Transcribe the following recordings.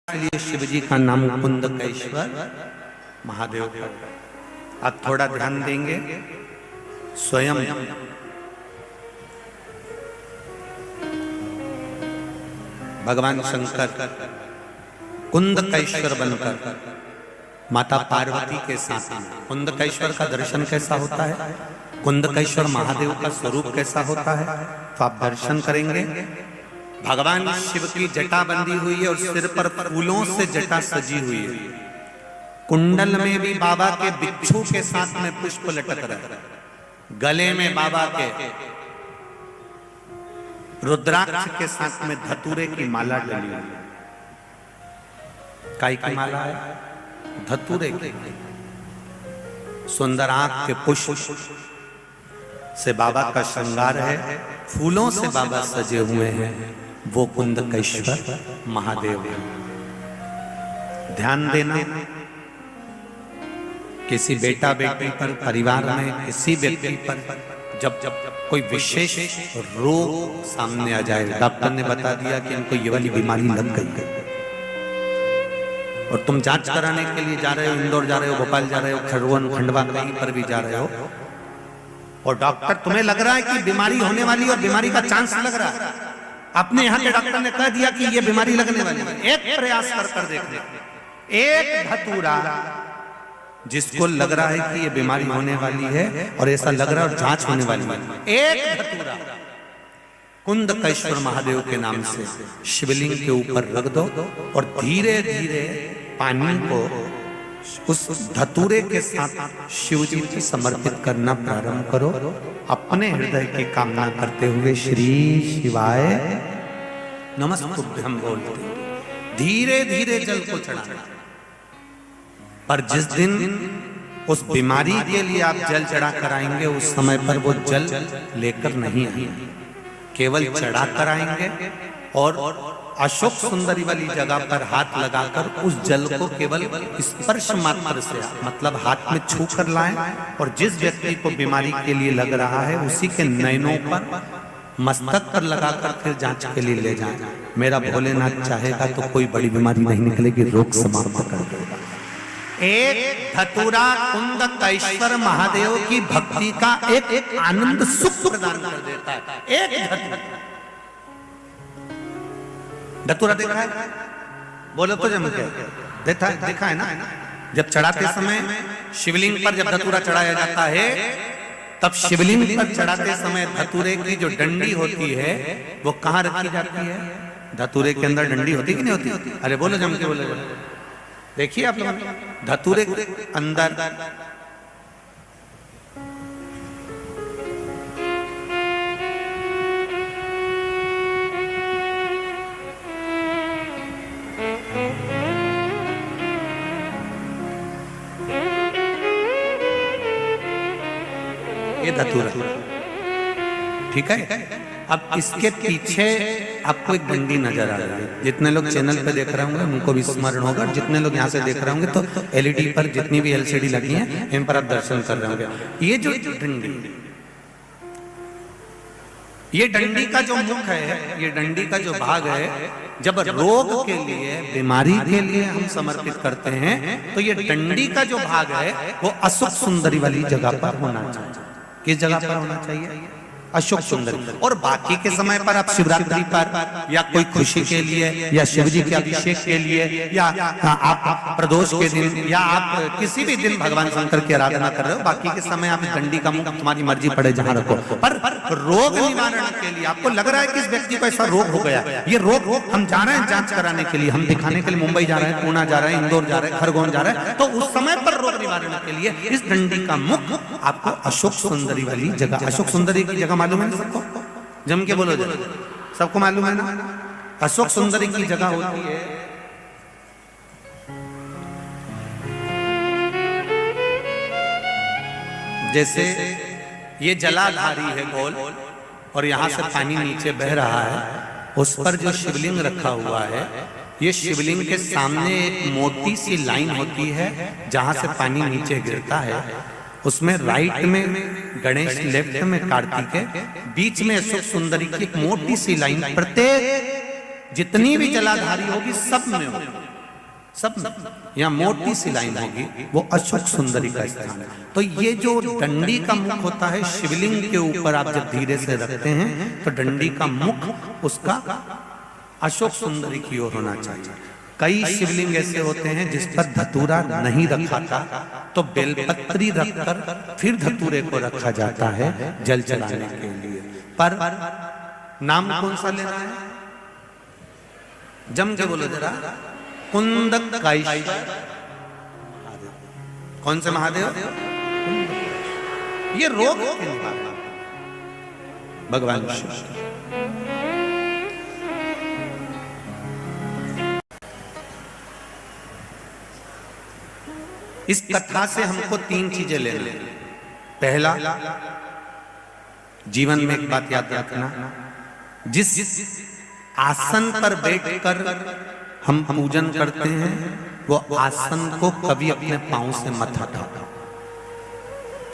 इसलिए शिव जी का नाम कुंदकेश्वर महादेव का। आप थोड़ा ध्यान देंगे स्वयं भगवान शंकर कुंदकेश्वर बनकर माता पार्वती के साथ कुंदकेश्वर का दर्शन कैसा होता है, कुंदकेश्वर महादेव का स्वरूप कैसा होता है, तो आप दर्शन करेंगे। भगवान शिव की जटा बंधी हुई है और सिर पर फूलों से जटा सजी हुई है। कुंडल में भी बाबा के बिच्छू के साथ में पुष्प लटक रहा है। गले में बाबा के रुद्राक्ष के साथ में धतूरे की माला डली हुई है। काय की माला है? धतूरे की। सुंदर आंख के पुष्प से बाबा का श्रृंगार है, फूलों से बाबा सजे हुए हैं, वो कुंदकेश्वर महादेव है। ध्यान देना, किसी बेटा बेटी पर, परिवार में किसी व्यक्ति पर जब कोई विशेष रोग सामने आ जाए, डॉक्टर ने बता दिया कि इनको ये वाली बीमारी लग गई है और तुम जांच कराने के लिए जा रहे हो, इंदौर जा रहे हो, भोपाल जा रहे हो, खरगोन, खंडवा, कहीं पर भी जा रहे हो, और डॉक्टर तुम्हें लग रहा है कि बीमारी होने वाली और बीमारी का चांस लग रहा है, अपने यहाँ के डॉक्टर ने कह दिया कि ये बीमारी लगने वाली है, एक प्रयास कर देखते, एक धतूरा जिसको लग रहा है कि ये बीमारी होने वाली है और ऐसा लग रहा है और जांच होने वाली है, एक धतूरा कुंदकेश्वर महादेव के नाम से शिवलिंग के ऊपर रख दो और धीरे धीरे पानी को उस धतूरे के साथ शिव जी को समर्पित करना प्रारंभ करो। अपने हृदय की कामना करते हुए श्री शिवाय नमस्तुभ्यं बोलते धीरे धीरे जल को चढ़ाना। पर जिस दिन उस बीमारी के लिए आप जल चढ़ा कर आएंगे, उस समय पर वो जल लेकर नहीं आएंगे, केवल चढ़ा कर आएंगे और अशोक सुंदरी वाली जगह पर हाथ लगाकर उस जल को केवल स्पर्श मात्र से, मतलब हाथ में छू कर लाएं और जिस व्यक्ति को बीमारी के लिए लग रहा है उसी के नयनों पर, मस्तक पर लगाकर फिर जांच के लिए ले जाएं। मेरा भोलेनाथ चाहेगा तो कोई बड़ी बीमारी नहीं निकलेगी, रोग समाप्त कर देगा। एक धतूरा कुंदकेश्वर महादेव की भक्ति का एक आनंद सुख प्रदान कर देता है। एक धतूरा देखा है? बोलो तो जम के देखा है ना? जब चढ़ाते समय शिवलिंग पर जब धतूरा चढ़ाया जाता है, तब शिवलिंग पर चढ़ाते समय धतूरे की जो डंडी होती है वो कहाँ रखी जाती है? धतूरे के अंदर डंडी होती कि नहीं होती? अरे बोलो जम के बोलो। देखिए आप लोग, धतूरे के अंदर ये धतूरा, ठीक है। अब इसके पीछे आपको एक डंडी नजर आ रही है। जितने लोग चैनल पे देख रहे होंगे उनको भी स्मरण होगा, जितने लोग यहाँ से देख रहे होंगे तो एलईडी पर जितनी भी एलसीडी लगी है इन पर आप दर्शन कर रहे होंगे। ये जो डंडी, ये डंडी का जो मुख है, ये डंडी का जो भाग है, जब रोग के लिए, बीमारी के लिए हम समर्पित करते हैं तो ये डंडी का जो भाग है वो अशोक सुंदरी वाली जगह पर होना चाहिए। किस जगह पर होना चाहिए? अशोक सुंदरी। और बाकी के समय पर आप शिवरात्रि पर या कोई खुशी के लिए या शिव जी के अभिषेक के लिए या आप प्रदोष के दिन या आप किसी भी दिन भगवान शंकर की आराधना कर रहे हो, बाकी के समय आप डंडी का मुख तुम्हारी मर्जी पड़े जहां रखो। पर रोग निवारण के लिए आपको लग रहा है कि इस व्यक्ति को ऐसा रोग हो गया, ये रोग हम जा रहे हैं जांच कराने के लिए, हम दिखाने के लिए मुंबई जा रहे हैं, पूना जा रहे हैं, इंदौर जा रहे हैं, खरगोन जा रहे हैं, तो उस समय पर रोग निवारण के लिए इस डंडी का मुख आपको अशोक सुंदरी वाली जगह, अशोक सुंदरी की जगह मालूम है सबको? जम के बोलो जरा, सबको मालूम है ना? अशोक सुंदरी की जगह होती है जैसे ये जलाधारी है गोल और यहां से पानी नीचे बह रहा है, उस पर जो शिवलिंग रखा हुआ है, ये शिवलिंग के सामने एक मोटी सी लाइन होती है जहां से पानी नीचे गिरता है। उसमें राइट में गणेश, लेफ्ट में कार्तिकेय, बीच में अशोक सुंदरी की एक मोटी सी लाइन, प्रत्येक जितनी भी जलाधारी होगी सब में होगी। सब यहाँ मोटी सी लाइन होगी, वो अशोक सुंदरी का स्थान है। तो ये जो डंडी का मुख होता है शिवलिंग के ऊपर आप जब धीरे से रखते हैं तो डंडी का मुख उसका अशोक सुंदरी की ओर होना चाहिए। कई शिवलिंग ऐसे होते हैं जिस पर धतूरा नहीं रखा था, तो बेलपत्री रखकर फिर धतूरे को रखा जाता है जल चढ़ाने के लिए। पर नाम कौन सा लेना है? जम के बोलो जरा। कुंदकाईश्वर। कौन से महादेव? ये रोग भगवान शिव। इस कथा से हमको 3 चीजें लेना। पहला, जीवन में एक बात याद रखना, जिस आसन पर बैठकर हम पूजन करते हैं वो आसन को कभी अपने पांव से मत हटाओ,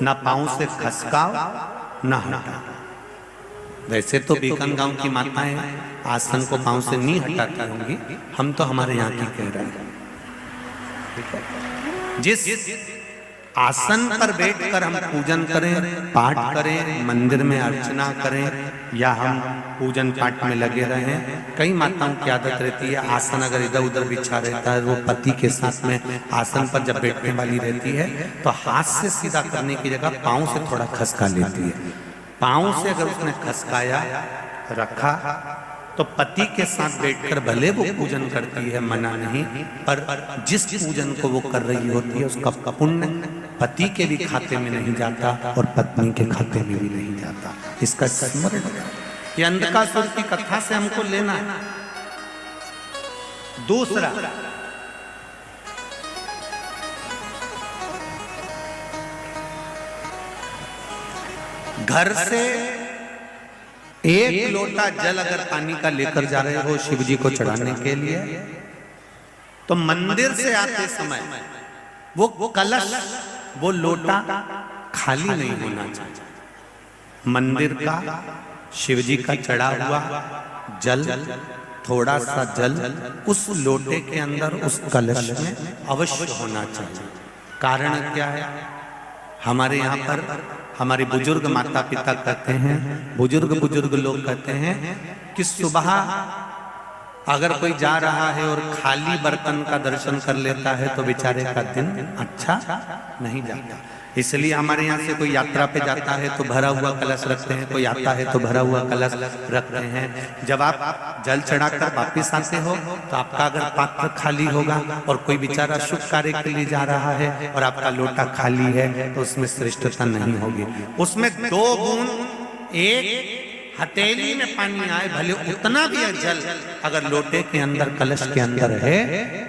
ना पांव से खसकाओ ना हटाओ। वैसे तो बीकान गांव की माताएं आसन को पांव से नहीं हटाती होंगी, हम तो हमारे यहाँ की कह रहे हैं। जिस आसन पर बैठकर हम पूजन करें, पाठ करें, मंदिर में अर्चना करें या हम पूजन पाठ में लगे रहें, कई माताओं की आदत रहती है आसन अगर इधर उधर बिछा रहता है, वो पति के साथ में आसन पर जब बैठने वाली रहती है तो हाथ से सीधा करने की जगह पांव से थोड़ा खसका लेती है। पांव से अगर उसने खसकाया रखा तो पति के साथ बैठकर भले वो पूजन करती है, मना नहीं, पर जिस पूजन को वो कर रही होती है उसका पुण्य पति के भी खाते में नहीं जाता और पत्नी के खाते में भी नहीं जाता। इसका स्मरण ये अंधकासुर की कथा से हमको लेना है। दूसरा, घर से 1 लोटा जल अगर पानी का लेकर जा रहे हो शिव जी को चढ़ाने के लिए, तो मंदिर से आते समय वो कलश, वो लोटा खाली नहीं होना चाहिए। मंदिर का शिव जी का चढ़ा हुआ जल, थोड़ा सा जल उस लोटे के अंदर, उस कलश में अवश्य होना चाहिए। कारण क्या है? हमारे यहाँ पर हमारे बुजुर्ग माता पिता कहते हैं, बुजुर्ग लोग कहते हैं कि सुबह अगर कोई जा रहा है और खाली बर्तन का दर्शन कर लेता है तो बेचारे का दिन अच्छा नहीं जाता। इसलिए हमारे यहाँ से कोई यात्रा पे जाता है तो भरा हुआ कलश रखते हैं, कोई आता है तो भरा हुआ कलश रखते हैं। जब आप जल चढ़ाकर वापिस आते हो तो आपका अगर पात्र खाली होगा और कोई बेचारा शुभ कार्य के लिए जा रहा है और आपका लोटा खाली है तो उसमें श्रेष्ठता नहीं होगी। उसमें 2 बूंद एक हथेली में पानी आए, भले उतना भी है जल अगर लोटे के अंदर, कलश के अंदर है,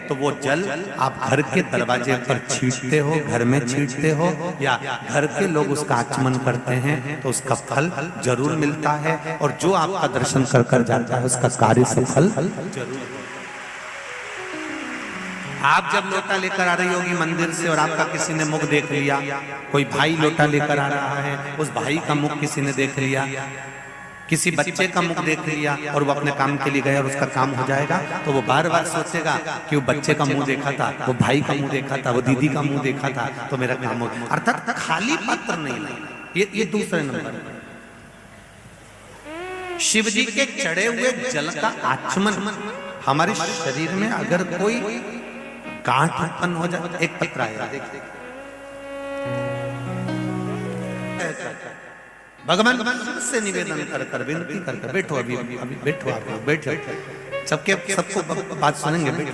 तो वो जल आप घर के दरवाजे पर छींटते हो, घर में छींटते हो या घर के लोग उसका आचमन करते हैं तो उसका फल जरूर मिलता है। और जो आपका दर्शन कर कर जाता है उसका कार्य सफल जरूर। आप जब लोटा लेकर आ रही होगी मंदिर से और आपका किसी ने मुख देख लिया, कोई भाई लोटा लेकर आ रहा है, उस भाई का मुख किसी ने देख लिया, किसी बच्चे का मुख देख लिया और वो अपने काम के लिए गया और उसका काम हो जाएगा, तो वो बार बार सोचेगा कि वो बच्चे का मुंह देखा था, वो भाई का मुंह देखा था, वो दीदी का मुंह देखा था, तो मेरा काम हो। अर्थात खाली पात्र नहीं लेना। ये दूसरे नंबर। शिव जी के चढ़े हुए जल का आचमन, हमारे शरीर में अगर कोई गांठ उत्पन्न हो जाए, एक पत्र आया भगवान से निवेदन कर कर विनती कर कर बैठो, अभी बैठो, आप बैठो, सबको बात सुनेंगे, बैठो,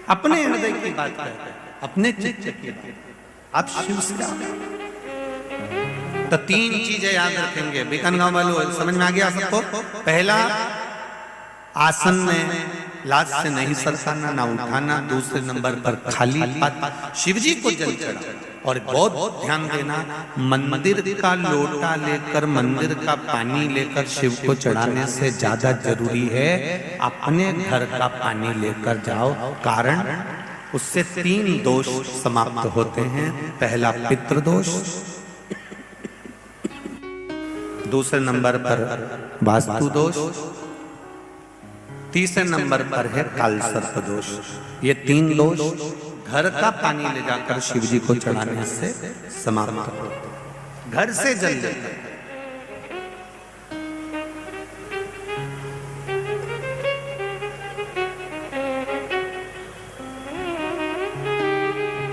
अपने हृदय की बात है, अपने चित्त की बात। आप शिव से तो 3 चीजें याद रखेंगे। बीकान गांव वालों समझ में आ गया सबको? पहला, आसन में लाज से नहीं सरकाना ना उठाना। दूसरे नंबर पर खाली पात्र शिव जी को जल चढ़ा। और बहुत ध्यान देना, मंदिर का लोटा लेकर, मंदिर का पानी लेकर शिव को चढ़ाने से ज्यादा जरूरी है अपने घर का पानी लेकर जाओ। कारण उससे 3 दोष समाप्त होते हैं। पहला पितृदोष, दूसरे नंबर पर वास्तु दोष, तीसरे नंबर पर है काल सर्प दोष। ये 3 दोष घर का पानी ले जाकर शिव जी को चढ़ाने से समाप्त हो, घर से जल लेते।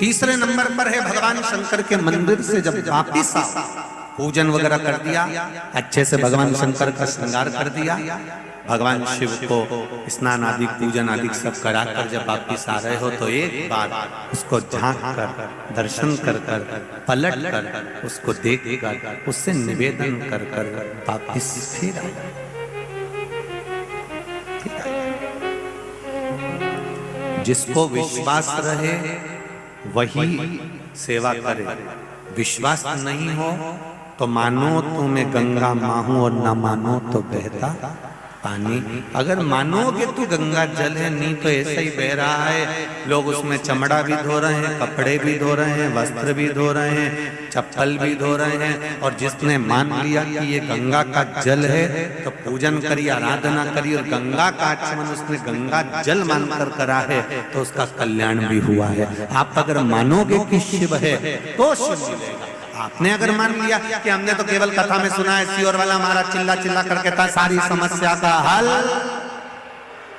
तीसरे नंबर पर है भगवान शंकर के मंदिर से जब वापिस आओ, पूजन वगैरह कर दिया, अच्छे से भगवान शंकर का श्रृंगार कर दिया, भगवान शिव को स्नान आदि पूजन आदि सब कराकर जब वापिस आ रहे हो तो एक बार उसको झांक कर दर्शन कर कर पलट कर उसको देख कर उससे निवेदन कर कर वापिस फिर आए। जिसको विश्वास रहे वही सेवा करे, विश्वास नहीं हो तो मानो तो मैं गंगा माहूं और न मानो तो बहता पानी। अगर मानोगे तो गंगा जल है, नहीं तो ऐसा ही बह रहा है। लोग उसमें चमड़ा भी धो रहे हैं, कपड़े भी धो रहे हैं, वस्त्र भी धो रहे हैं, चप्पल भी धो रहे हैं। और जिसने मान लिया कि ये गंगा का जल है तो पूजन करी, आराधना करी और गंगा का आचमन उसने गंगा जल मानकर करा है तो उसका कल्याण भी हुआ है। आप अगर मानोगे कि शिव है तो शिव मिलेगा। आपने अगर मान लिया कि हमने तो केवल कथा में सुना है, सियोर वाला हमारा चिल्ला चिल्ला करके था सारी समस्या का हल,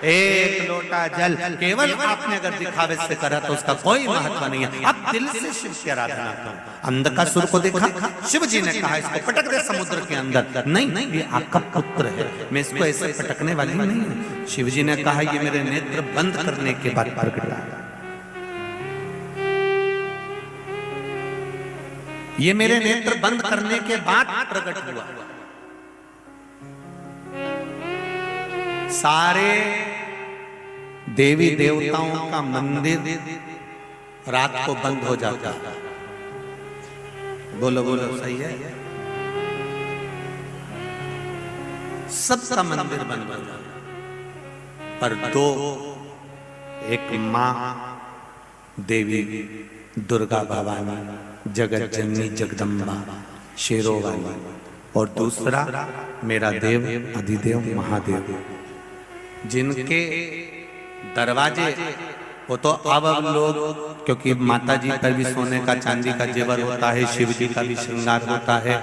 एक लोटा जल, केवल आपने अगर दिखावे से करा तो उसका कोई महत्व नहीं है। अब दिल से शिव की आराधना करो। अंधकासुर को देखा, शिव जी ने कहा इसको पटक दे समुद्र के अंदर, नहीं ये आपका पुत्र है, मैं इसको ऐसे पटकने वाली नहीं हूं। शिव जी ने कहा ये मेरे नेत्र बंद करने के बाद प्रकट आया, ये मेरे नेत्र बंद करने के बाद प्रकट हुआ। सारे देवी देवताओं का मंदिर रात को बंद हो जाता। बोलो बोलो सही है? सबका मंदिर बंद हो जाता, पर दो, एक मां देवी दुर्गा भवानी जगत जननी जगदम्बा शेरों वाली, और दूसरा मेरा देव अधिदेव महादेव, जिनके दरवाजे वो तो अब लोग, क्योंकि माता जी पर भी सोने का चांदी का जेवर होता है, शिव जी का भी श्रृंगार होता है,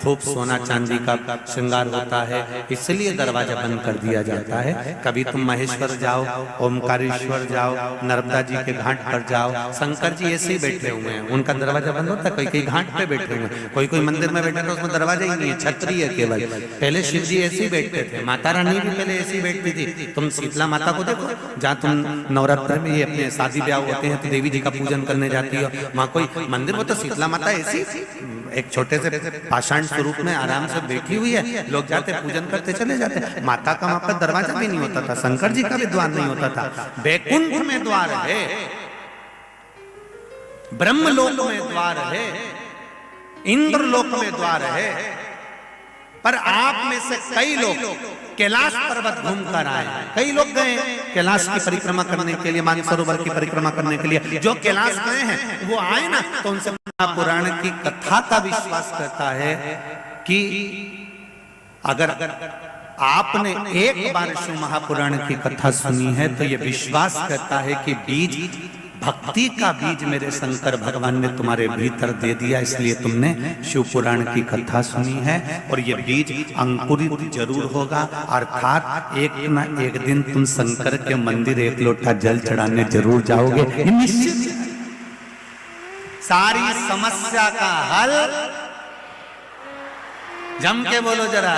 खूब सोना चांदी का श्रृंगार होता है, इसलिए दरवाजा बंद कर दिया जाता है। कभी तुम महेश्वर जाओ, ओमकारेश्वर जाओ, नर्मदा जी के घाट पर जाओ, शंकर जी ऐसे ही बैठे हुए हैं, उनका दरवाजा बंद होता है। कोई कोई घाट पे बैठे हुए हैं, कोई कोई मंदिर में बैठे तो उसमें दरवाजा ही नहीं है, छतरी है केवल। पहले शिव जी ऐसे ही बैठते थे, माता रानी भी पहले ऐसी बैठती थी। तुम शीतला माता को देखो, जहाँ तुम नवरात्र में अपने शादी ब्याह होते हैं तो देवी जी का पूजन करने जाती हो, वहां कोई मंदिर, वो तो शीतला माता ऐसी एक छोटे से पाषाण स्वरूप में आराम से बैठी हुई है, लोग जाते पूजन करते चले जाते। माता का वहां पर दरवाजा भी नहीं होता था, शंकर जी का भी द्वार नहीं होता था। बैकुंठ में द्वार है, ब्रह्मलोक में द्वार है, इंद्रलोक में द्वार है, पर आप में से कई लोग कैलाश पर्वत घूमकर आए हैं। कई लोग गए कैलाश की परिक्रमा करने के लिए, मानसरोवर की परिक्रमा करने के लिए। जो कैलाश गए हैं वो आए ना, तो उनसे पुराण की कथा का विश्वास करता है कि अगर आपने एक बार शिव महापुराण की कथा सुनी है तो ये विश्वास करता है कि बीज, भक्ति का बीज मेरे शंकर भगवान ने तुम्हारे भीतर दे दिया, इसलिए तुमने शिव पुराण की कथा सुनी है। और ये बीज अंकुरित जरूर होगा, अर्थात एक न एक दिन तुम शंकर के मंदिर एक लोटा जल चढ़ाने जरूर जाओगे, निश्चित। सारी समस्या का हल, जम के बोलो जरा,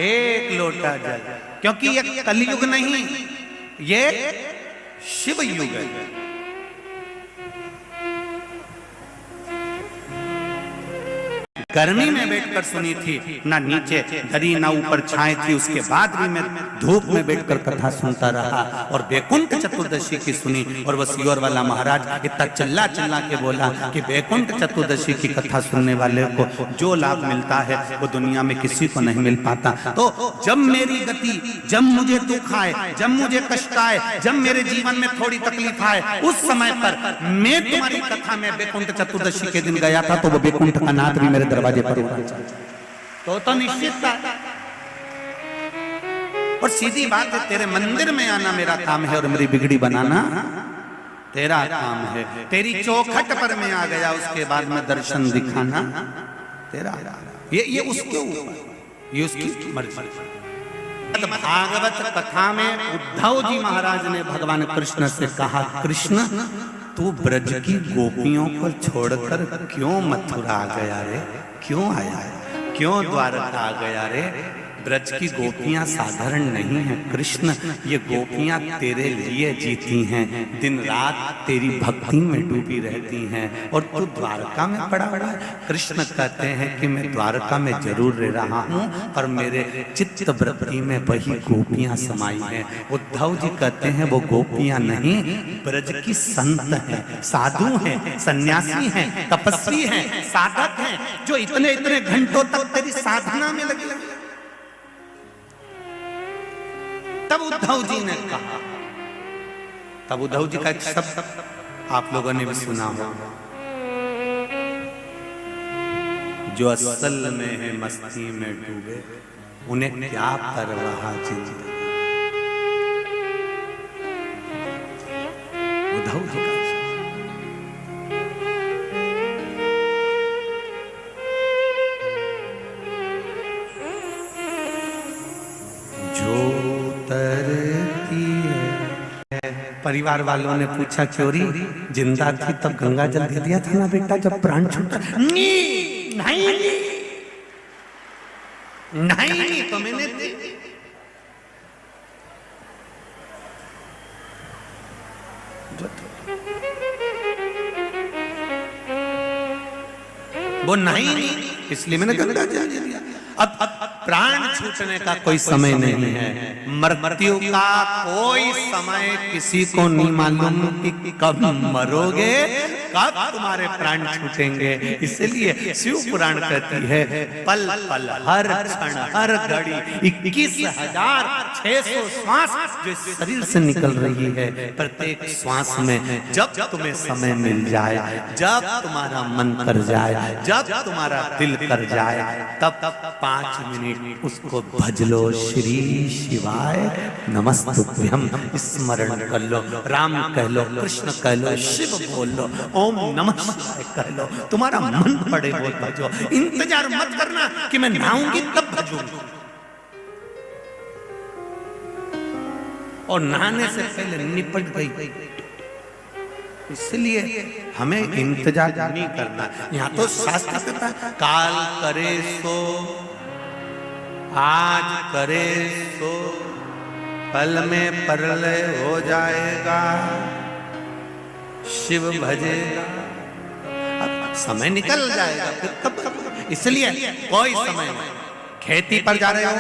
एक लोटा जल, क्योंकि ये कलयुग नहीं, ये शिव युग है। गर्मी में बैठकर सुनी थी, ना नीचे दरी ना ऊपर छाए थी, उसके बाद भी मैं धूप में बैठकर कथा सुनता रहा और बैकुंठ चतुर्दशी की सुनी। और वो सियोर वाला महाराज इतना चिल्ला चिल्ला के बोला कि बैकुंठ चतुर्दशी की कथा सुनने वाले को जो लाभ मिलता है वो दुनिया में किसी को नहीं मिल पाता। तो जब मेरी गति, जब मुझे दुख आए, जब मुझे कष्ट आए, जब मेरे जीवन में थोड़ी तकलीफ आए, उस समय पर मैं तुम्हारी कथा में बैकुंठ चतुर्दशी के दिन गया था, तो वो बैकुंठ का नाथ भी मेरे दरवाजे पर होना चाहिए। तो निश्चित था। और सीधी बात है, तेरे मंदिर में आना मेरा काम है और मेरी बिगड़ी बनाना तेरा काम है। तेरी चौखट पर मैं आ गया, उसके बाद में दर्शन दिखाना तेरा। ये उसके ऊपर, ये उसकी मर्जी। भागवत कथा में उद्धव जी महाराज ने भगवान कृष्ण से कहा, कृष्ण तू ब्रज की गोपियों को छोड़कर क्यों मथुरा गया रे, क्यों आया है, क्यों द्वारका आ गया रे? ब्रज की गोपियां साधारण नहीं हैं कृष्ण, ये गोपियां तेरे लिए जीती हैं, दिन रात तेरी भक्ति में डूबी रहती हैं और तू द्वारका में पड़ा हुआ है। कृष्ण कहते हैं कि मैं द्वारका में जरूर रह रहा हूँ, पर मेरे चित्त वृत्ति में वही गोपियां समाई हैं। उद्धव जी कहते हैं वो गोपियां नहीं, ब्रज की संत हैं, साधु हैं, सन्यासी हैं, तपस्वी हैं, साधक हैं, जो इतने इतने घंटों तक तेरी साधना में लगे। तब उद्धव जी ने कहा, तब उद्धव जी का एक शब्द आप लोगों ने भी सुना होगा, जो असल में है मस्ती में डूबे उन्हें क्या परवाह जिंदगी। उद्धव जी का परिवार वालों ने पूछा, चोरी जिंदा थी तब गंगा जल दे दिया था ना बेटा जब प्राण छूटा? नहीं नहीं तो मैंने वो नहीं, इसलिए मैंने गंगा जल दे दिया। अब प्राण छूटने का कोई समय नहीं है, मृत्यु का कोई समय किसी को नहीं मालूम कि कब मरोगे, कब तुम्हारे प्राण छूटेंगे। इसलिए शिव पुराण कहती है, पल पल हर क्षण हर घड़ी 21,600 श्वास जो शरीर से निकल रही है, प्रत्येक श्वास में जब तुम्हें समय मिल जाए, जब तुम्हारा मन कर जाए, जब तुम्हारा दिल कर जाए, तब 5 मिनट उसको भज लो। श्री शिवाय नमस्तुभ्यम स्मरण कर लो, राम कह लो, कृष्ण कह लो, शिव बोल लो, ओम नमः शिवाय कह लो, तुम्हारा मन पड़े वो भजो। इंतजार मत करना कि मैं नहाऊंगी तब भजूंगी, और नहाने से पहले निपट गई। इसलिए हमें इंतजार नहीं करना। यहाँ तो शास्त्र कहता है, काल करे सो आज करे सो पल में प्रलय हो जाएगा, शिव भजेगा अब समय निकल जाएगा, फिर कब? इसलिए कोई समय नहीं। खेती पर जा रहे हो,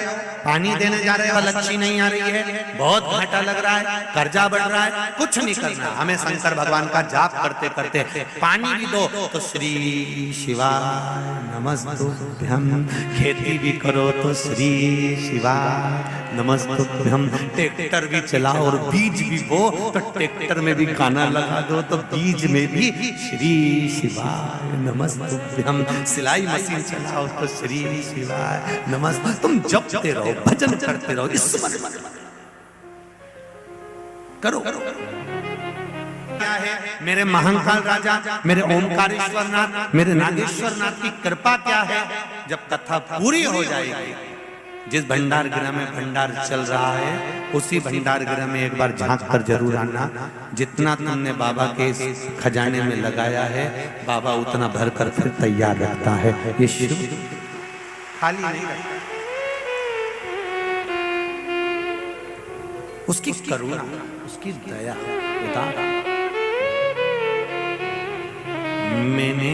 पानी देने जा रहे हो, लच्छी नहीं आ रही है, बहुत घाटा लग रहा है, कर्जा बढ़ रहा है, कुछ नहीं करना। हमें शंकर भगवान का जाप करते करते पानी भी दो तो श्री शिवाय नमस्तुभ्यम, खेती भी करो तो श्री शिवाय नमस्तुभ्यम, ट्रैक्टर भी चलाओ और बीज भी बो तो ट्रैक्टर में भी गाना लगा दो तो बीज में भी श्री शिवाय नमस्तुभ्यम, सिलाई मशीन चलाओ तो श्री शिवाय नमस्ते। तुम जपते रहो, भजन करते रहो, स्मरण करो। क्या है मेरे महाकाल राजा, मेरे ओमकारेश्वर नाथ, मेरे नागेश्वर नाथ की कृपा क्या है? जब कथा पूरी हो जाएगी, जिस भंडार गृह में भंडार चल रहा है, उसी भंडार गृह में एक बार झांक कर जरूर आना। जितना तुमने बाबा के खजाने में लगाया है, बाबा उतना भर कर फिर तैयार रखता है। ये शिव खाली नहीं रहता, उसकी करुणा, उसकी दया, उदार। मैंने